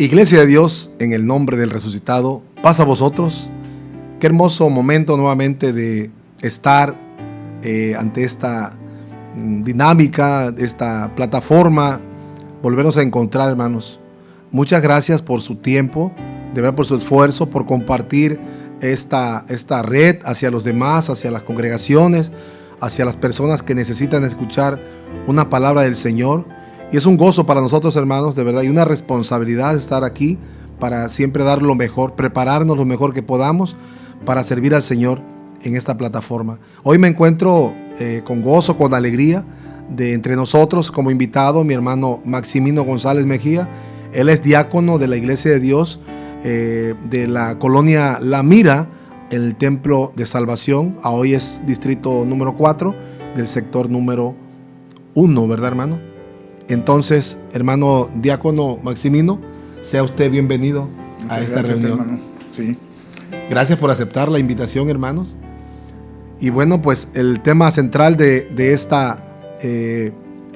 Iglesia de Dios, en el nombre del resucitado, paz a vosotros. Qué hermoso momento nuevamente de estar ante esta dinámica, esta plataforma, volvernos a encontrar, hermanos. Muchas gracias por su tiempo, de verdad por su esfuerzo, por compartir esta red hacia los demás, hacia las congregaciones, hacia las personas que necesitan escuchar una palabra del Señor. Y es un gozo para nosotros, hermanos, de verdad, y una responsabilidad estar aquí para siempre dar lo mejor, prepararnos lo mejor que podamos para servir al Señor en esta plataforma. Hoy me encuentro con gozo, con alegría, de entre nosotros como invitado mi hermano Maximino González Mejía. Él es diácono de la Iglesia de Dios de la colonia La Mira, el Templo de Salvación. Hoy es distrito número 4 del sector número 1, ¿verdad, hermano? Entonces, hermano diácono Maximino, sea usted bienvenido a esta reunión. Hermano. Sí. Gracias por aceptar la invitación, hermanos. Y bueno, pues el tema central de esta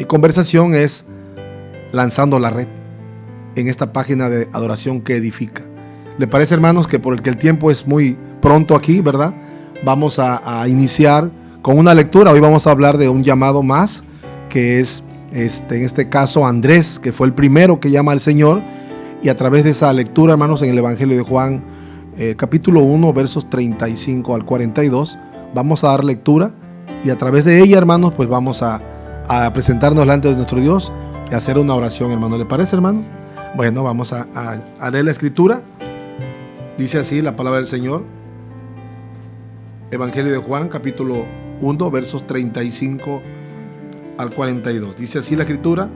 conversación es lanzando la red en esta página de adoración que edifica. ¿Le parece, hermanos, que por el que el tiempo es muy pronto aquí, verdad? Vamos a iniciar con una lectura. Hoy vamos a hablar de un llamado más, que es en este caso Andrés, que fue el primero que llama al Señor, y a través de esa lectura, hermanos, en el Evangelio de Juan, capítulo 1, versos 35 al 42, vamos a dar lectura, y a través de ella, hermanos, pues vamos a presentarnos delante de nuestro Dios y hacer una oración, hermano. ¿Le parece, hermano? Bueno, vamos a leer la escritura. Dice así la palabra del Señor. Evangelio de Juan, capítulo 1, versos 35 al 42. Dice así la escritura: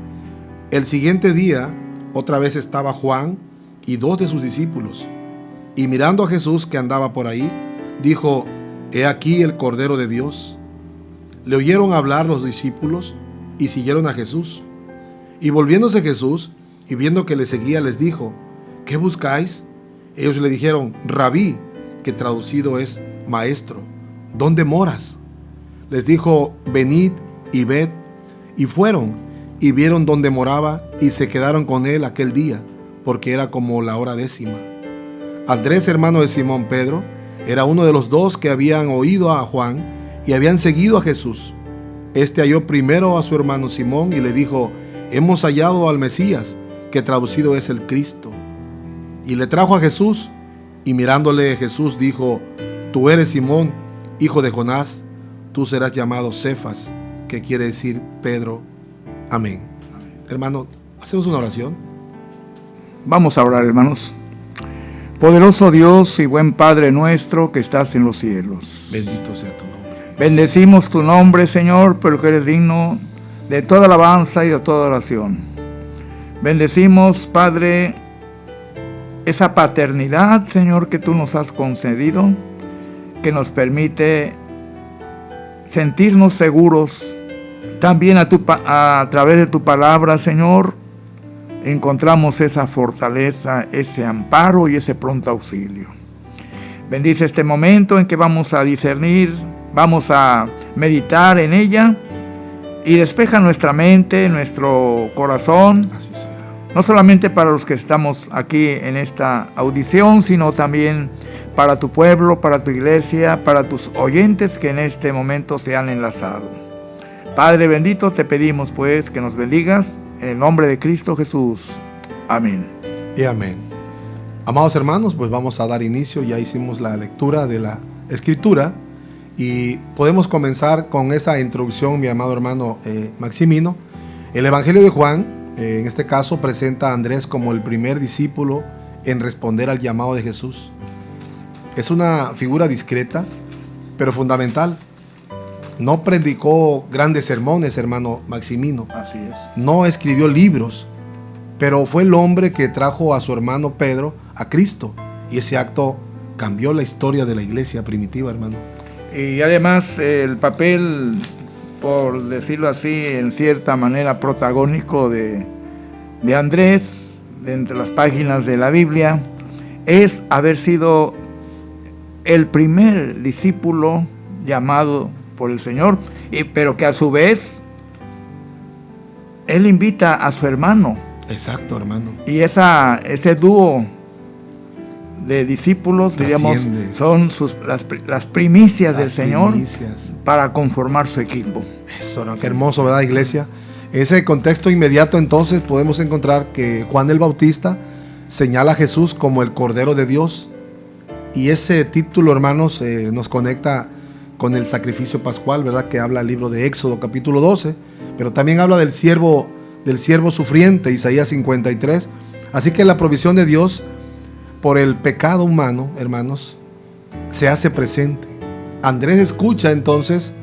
el siguiente día, otra vez estaba Juan y 2 de sus discípulos, y mirando a Jesús que andaba por ahí, dijo: he aquí el Cordero de Dios. Le oyeron hablar los discípulos y siguieron a Jesús. Y volviéndose Jesús y viendo que le seguía, les dijo: ¿qué buscáis? Ellos le dijeron: Rabí, que traducido es maestro, ¿dónde moras? Les dijo: venid y ved. Y fueron y vieron dónde moraba, y se quedaron con él aquel día, porque era como la hora 10. Andrés, hermano de Simón Pedro, era uno de los 2 que habían oído a Juan y habían seguido a Jesús. Este halló primero a su hermano Simón y le dijo: hemos hallado al Mesías, que traducido es el Cristo. Y le trajo a Jesús, y mirándole Jesús dijo: tú eres Simón, hijo de Jonás, tú serás llamado Cefas, que quiere decir Pedro. Amén. Hermano, hacemos una oración. Vamos a orar, hermanos. Poderoso Dios y buen Padre nuestro que estás en los cielos, Bendito sea tu nombre. bendecimos tu nombre, Señor, porque eres digno de toda alabanza y de toda oración. Bendecimos, Padre, esa paternidad, Señor, que tú nos has concedido, que nos permite sentirnos seguros. También a través de tu palabra, Señor, encontramos esa fortaleza, ese amparo y ese pronto auxilio. Bendice este momento en que vamos a discernir, vamos a meditar en ella, y despeja nuestra mente, nuestro corazón. Así sea. No solamente para los que estamos aquí en esta audición, sino también para tu pueblo, para tu iglesia, para tus oyentes que en este momento se han enlazado. Padre bendito, te pedimos pues que nos bendigas en el nombre de Cristo Jesús. Amén. Y amén. Amados hermanos, pues vamos a dar inicio. Ya hicimos la lectura de la escritura y podemos comenzar con esa introducción, mi amado hermano Maximino. El Evangelio de Juan, en este caso, presenta a Andrés como el primer discípulo en responder al llamado de Jesús. Es una figura discreta, pero fundamental. No predicó grandes sermones, hermano Maximino. Así es. No escribió libros, pero fue el hombre que trajo a su hermano Pedro a Cristo. Y ese acto cambió la historia de la iglesia primitiva, hermano. Y además el papel, por decirlo así, en cierta manera protagónico de Andrés, de entre las páginas de la Biblia, es haber sido el primer discípulo llamado por el Señor, pero que a su vez Él invita a su hermano Exacto, hermano. Y ese dúo de discípulos, diríamos, son las primicias del Señor para conformar su equipo. Eso, ¿no? Qué hermoso, ¿verdad, iglesia? En ese contexto inmediato, entonces, podemos encontrar que Juan el Bautista señala a Jesús como el Cordero de Dios. Y ese título, hermanos, nos conecta con el sacrificio pascual, ¿verdad? Que habla el libro de Éxodo, capítulo 12. Pero también habla del siervo sufriente, Isaías 53. Así que la provisión de Dios por el pecado humano, hermanos, se hace presente. Andrés escucha entonces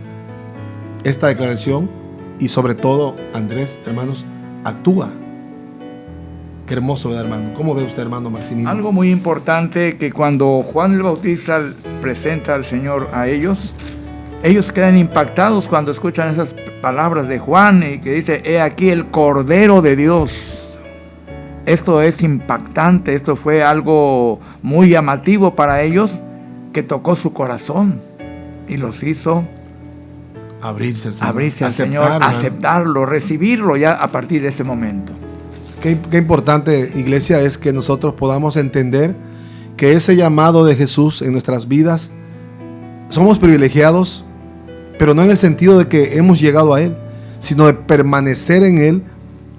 esta declaración y sobre todo Andrés, hermanos, actúa. Qué hermoso, ¿verdad, hermano? ¿Cómo ve usted, hermano Maximino? Algo muy importante, que cuando Juan el Bautista presenta al Señor a ellos quedan impactados cuando escuchan esas palabras de Juan y que dice: he aquí el Cordero de Dios. Esto es impactante, esto fue algo muy llamativo para ellos, que tocó su corazón y los hizo abrirse al Señor, aceptarlo, recibirlo ya a partir de ese momento. Qué importante, iglesia, es que nosotros podamos entender que ese llamado de Jesús en nuestras vidas, somos privilegiados, pero no en el sentido de que hemos llegado a Él, sino de permanecer en Él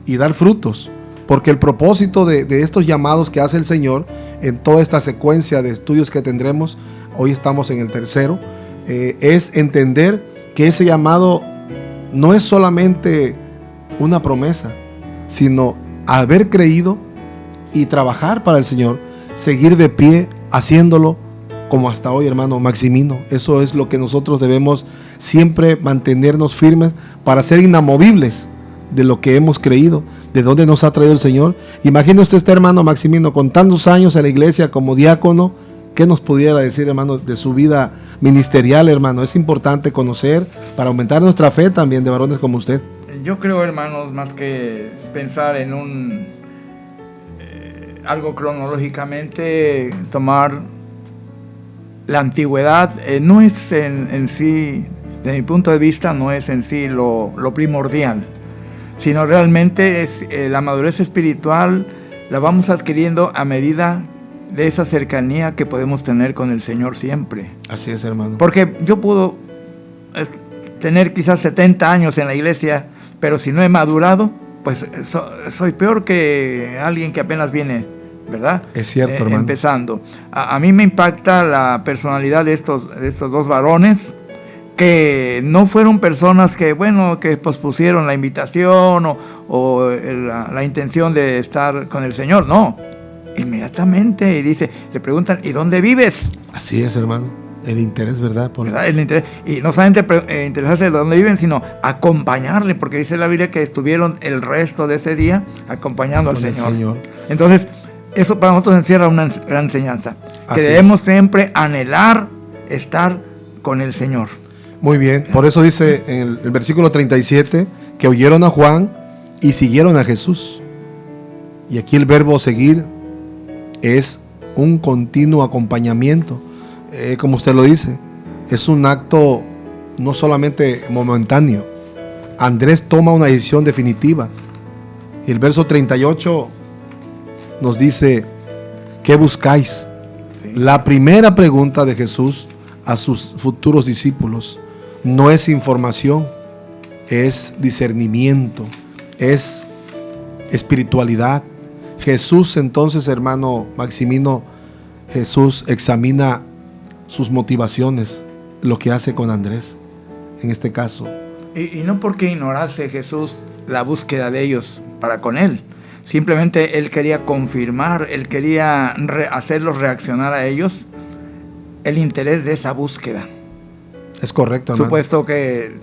y dar frutos. Porque el propósito de estos llamados que hace el Señor en toda esta secuencia de estudios que tendremos, hoy estamos en el tercero, es entender que ese llamado no es solamente una promesa, sino haber creído y trabajar para el Señor, seguir de pie haciéndolo como hasta hoy, hermano Maximino. Eso es lo que nosotros debemos siempre mantenernos firmes para ser inamovibles de lo que hemos creído, de dónde nos ha traído el Señor. Imagine usted, este hermano Maximino, con tantos años en la iglesia como diácono, ¿qué nos pudiera decir, hermano, de su vida ministerial, hermano? Es importante conocer para aumentar nuestra fe también de varones como usted. Yo creo, hermanos, más que pensar en algo cronológicamente, tomar la antigüedad, no es en sí, de mi punto de vista, no es en sí lo primordial, sino realmente es la madurez espiritual la vamos adquiriendo a medida de esa cercanía que podemos tener con el Señor siempre. Así es, hermano. Porque yo puedo tener quizás 70 años en la iglesia, pero si no he madurado, pues soy peor que alguien que apenas viene, ¿verdad? Es cierto, hermano. Empezando. A mí me impacta la personalidad de estos dos varones, que no fueron personas que pospusieron la invitación o la intención de estar con el Señor. No, inmediatamente, y le preguntan: ¿y dónde vives? Así es, hermano. El interés, ¿verdad? ¿Verdad? El interés. Y no solamente interesarse de dónde viven, sino acompañarle, porque dice la Biblia que estuvieron el resto de ese día acompañando al Señor. Entonces, eso para nosotros encierra una gran enseñanza, que debemos siempre anhelar estar con el Señor. Muy bien, por eso dice en el versículo 37 que oyeron a Juan y siguieron a Jesús. Y aquí el verbo seguir es un continuo acompañamiento, como usted lo dice, es un acto no solamente momentáneo. Andrés toma una decisión definitiva. Y el verso 38 nos dice: ¿qué buscáis? Sí. La primera pregunta de Jesús a sus futuros discípulos no es información, es discernimiento, es espiritualidad. Jesús, entonces, hermano Maximino, Jesús examina sus motivaciones, lo que hace con Andrés en este caso. Y no porque ignorase Jesús la búsqueda de ellos para con él, simplemente él quería confirmar, él quería hacerlos reaccionar a ellos el interés de esa búsqueda. Es correcto, hermano. Supuesto que,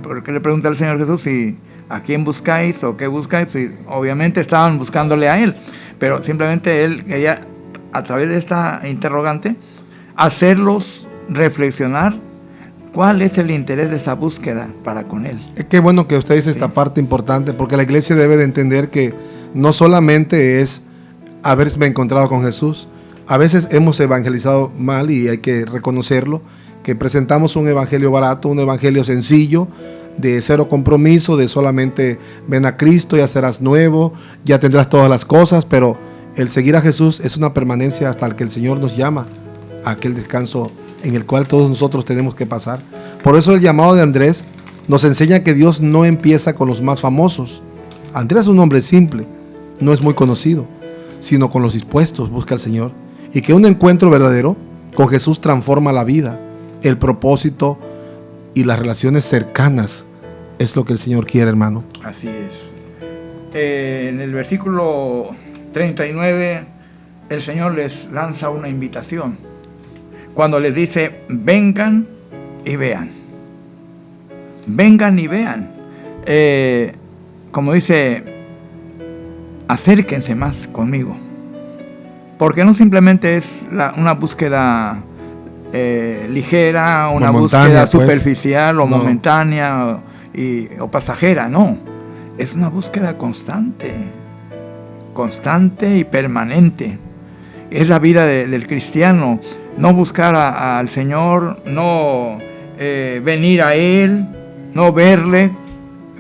¿por qué le pregunta al Señor Jesús si a quién buscáis o qué buscáis? Si obviamente estaban buscándole a él, pero simplemente él quería, a través de esta interrogante, hacerlos reflexionar cuál es el interés de esa búsqueda para con él. Qué bueno que usted dice esta parte importante, porque la iglesia debe de entender que no solamente es haberme encontrado con Jesús. A veces hemos evangelizado mal y hay que reconocerlo, que presentamos un evangelio barato, un evangelio sencillo, de cero compromiso, de solamente ven a Cristo, ya serás nuevo, ya tendrás todas las cosas, pero el seguir a Jesús es una permanencia hasta que el Señor nos llama a aquel descanso en el cual todos nosotros tenemos que pasar. Por eso el llamado de Andrés nos enseña que Dios no empieza con los más famosos. Andrés es un hombre simple, no es muy conocido, sino con los dispuestos busca al Señor, y que un encuentro verdadero con Jesús transforma la vida, el propósito y las relaciones cercanas. Es lo que el Señor quiere, hermano. Así es. En el versículo 39, el Señor les lanza una invitación. Cuando les dice, vengan y vean. Vengan y vean. Como dice, acérquense más conmigo. Porque no simplemente es una búsqueda ligera, una búsqueda superficial o momentánea o pasajera, no. Es una búsqueda constante y permanente. Es la vida del cristiano. No buscar al Señor, no venir a Él, no verle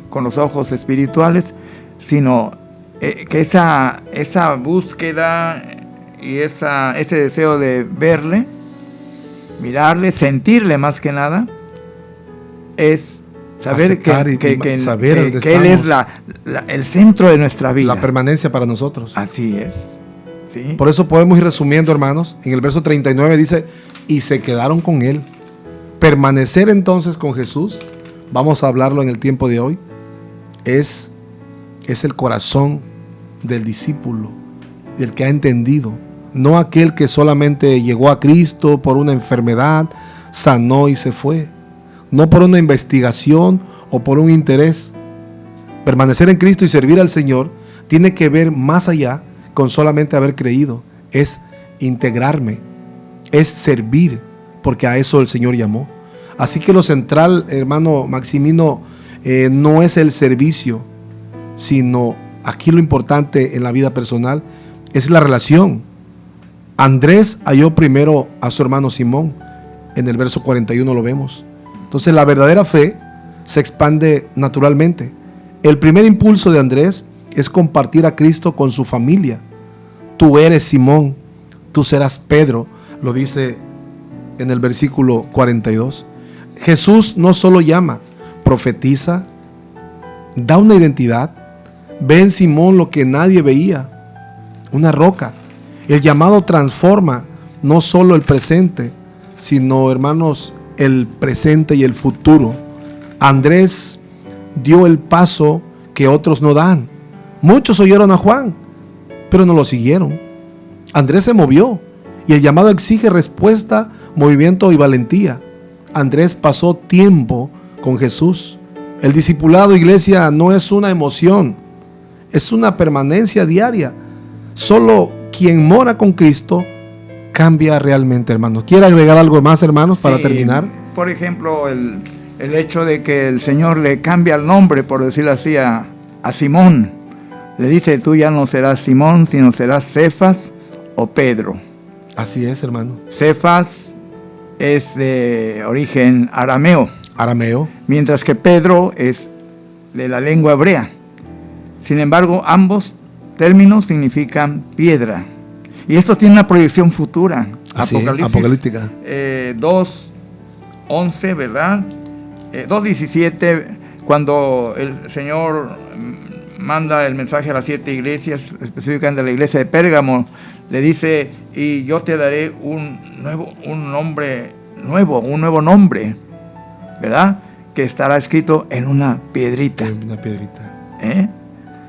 con los ojos espirituales, sino que esa búsqueda y ese deseo de verle, mirarle, sentirle más que nada, es saber que Él es el centro de nuestra vida. La permanencia para nosotros. Así es. ¿Sí? Por eso podemos ir resumiendo, hermanos. En el verso 39 dice, y se quedaron con Él. Permanecer entonces con Jesús, vamos a hablarlo en el tiempo de hoy, es el corazón del discípulo, del que ha entendido. No aquel que solamente llegó a Cristo por una enfermedad, sanó y se fue. No por una investigación o por un interés. Permanecer en Cristo y servir al Señor tiene que ver más allá con solamente haber creído. Es integrarme, es servir, porque a eso el Señor llamó. Así que lo central, hermano Maximino, no es el servicio, sino aquí lo importante en la vida personal es la relación. Andrés halló primero a su hermano Simón. En el verso 41 lo vemos. Entonces la verdadera fe se expande naturalmente. El primer impulso de Andrés es compartir a Cristo con su familia. Tú eres Simón, tú serás Pedro, lo dice en el versículo 42. Jesús no solo llama, profetiza, da una identidad. Ve en Simón lo que nadie veía, una roca. El llamado transforma no solo el presente, sino, hermanos, el presente y el futuro. Andrés dio el paso que otros no dan. Muchos oyeron a Juan, pero no lo siguieron. Andrés se movió y el llamado exige respuesta, movimiento y valentía. Andrés pasó tiempo con Jesús. El discipulado, iglesia, no es una emoción, es una permanencia diaria. Solo quien mora con Cristo cambia realmente, hermanos. ¿Quiere agregar algo más, hermanos, para terminar? Por ejemplo, el hecho de que el Señor le cambia el nombre, por decirlo así, a Simón. Le dice, tú ya no serás Simón, sino serás Cefas o Pedro. Así es, hermano. Cefas es de origen arameo. Mientras que Pedro es de la lengua hebrea. Sin embargo, ambos términos significan piedra. Y esto tiene una proyección futura. Apocalíptica. 2:11, ¿verdad? 2:17, cuando el Señor manda el mensaje a las 7 iglesias, específicamente a la iglesia de Pérgamo, le dice, y yo te daré un nuevo nombre, ¿verdad? Que estará escrito en una piedrita.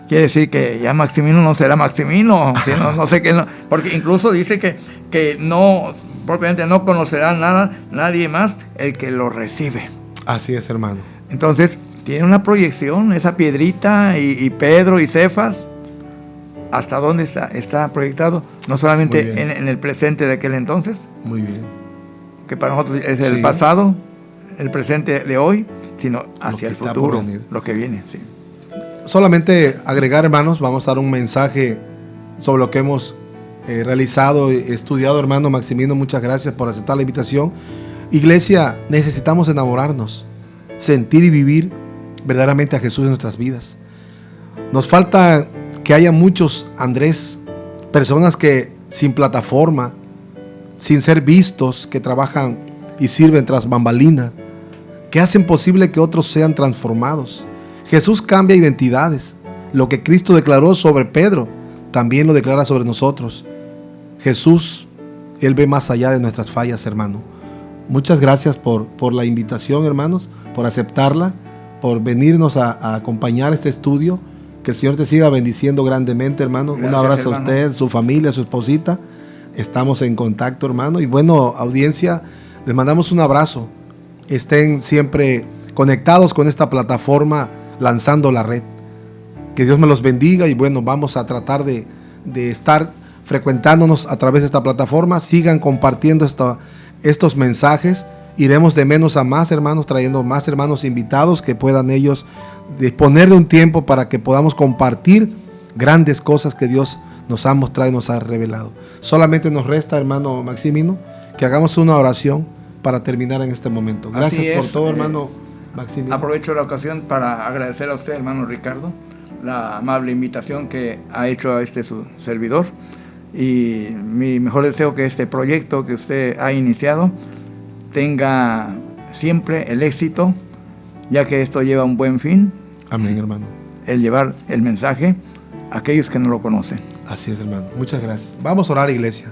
Quiere decir que ya Maximino no será Maximino, sino, no sé qué, no, porque incluso dice que no, propiamente no conocerá nadie más el que lo recibe. Así es, hermano. Entonces, tiene una proyección, esa piedrita y Pedro y Cefas, ¿hasta dónde está proyectado? No solamente en el presente de aquel entonces. Muy bien. Que para nosotros es el pasado, el presente de hoy, sino hacia el futuro, lo que viene, sí. Solamente agregar, hermanos, vamos a dar un mensaje sobre lo que hemos realizado y estudiado, hermano Maximino. Muchas gracias por aceptar la invitación. Iglesia, necesitamos enamorarnos, sentir y vivir verdaderamente a Jesús en nuestras vidas. Nos falta que haya muchos Andrés, personas que sin plataforma, sin ser vistos, que trabajan y sirven tras bambalinas, que hacen posible que otros sean transformados. Jesús cambia identidades. Lo que Cristo declaró sobre Pedro, también lo declara sobre nosotros. Jesús, Él ve más allá de nuestras fallas, hermano. Muchas gracias por la invitación, hermanos, por aceptarla, por venirnos a acompañar este estudio. Que el Señor te siga bendiciendo grandemente, hermano. Gracias, un abrazo, hermano, a usted, su familia, su esposita. Estamos en contacto, hermano. Y bueno, audiencia, les mandamos un abrazo. Estén siempre conectados con esta plataforma, lanzando la red. Que Dios me los bendiga y bueno, vamos a tratar de estar frecuentándonos a través de esta plataforma. Sigan compartiendo estos mensajes. Iremos de menos a más, hermanos, trayendo más hermanos invitados que puedan ellos disponer de un tiempo para que podamos compartir grandes cosas que Dios nos ha mostrado y nos ha revelado. Solamente nos resta, hermano Maximino, que hagamos una oración para terminar en este momento. Gracias por todo, hermano Maximino. Aprovecho la ocasión para agradecer a usted, hermano Ricardo, la amable invitación que ha hecho a su servidor, y mi mejor deseo que este proyecto que usted ha iniciado tenga siempre el éxito, ya que esto lleva un buen fin. Amén, hermano. El llevar el mensaje a aquellos que no lo conocen. Así es, hermano. Muchas gracias. Vamos a orar, iglesia.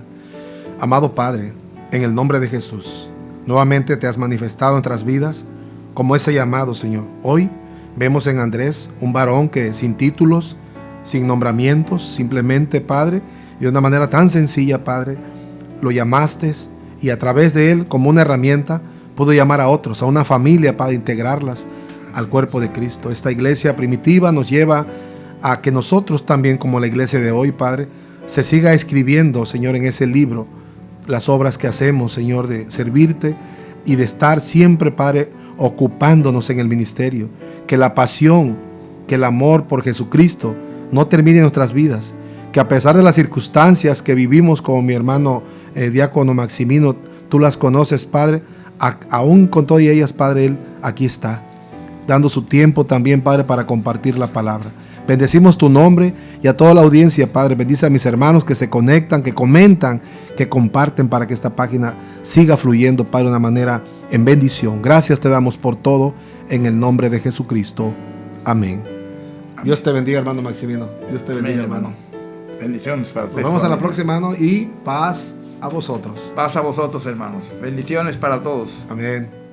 Amado Padre, en el nombre de Jesús, nuevamente te has manifestado en nuestras vidas como ese llamado, Señor. Hoy vemos en Andrés un varón que sin títulos, sin nombramientos, simplemente, Padre, y de una manera tan sencilla, Padre, lo llamaste y a través de él, como una herramienta, pudo llamar a otros, a una familia, para integrarlas al cuerpo de Cristo. Esta iglesia primitiva nos lleva a que nosotros también, como la iglesia de hoy, Padre, se siga escribiendo, Señor, en ese libro, las obras que hacemos, Señor, de servirte y de estar siempre, Padre, ocupándonos en el ministerio. Que la pasión, que el amor por Jesucristo no termine en nuestras vidas. Que a pesar de las circunstancias que vivimos, como mi hermano diácono Maximino, tú las conoces, Padre, aún con todas ellas, Padre, Él aquí está, dando su tiempo también, Padre, para compartir la palabra. Bendecimos tu nombre y a toda la audiencia, Padre. Bendice a mis hermanos que se conectan, que comentan, que comparten para que esta página siga fluyendo, Padre, de una manera en bendición. Gracias te damos por todo, en el nombre de Jesucristo. Amén. Dios te bendiga, hermano Maximino. Dios te bendiga, hermano. Bendiciones para ustedes. Nos vemos a la próxima, hermano, y paz a vosotros. Paz a vosotros, hermanos. Bendiciones para todos. Amén.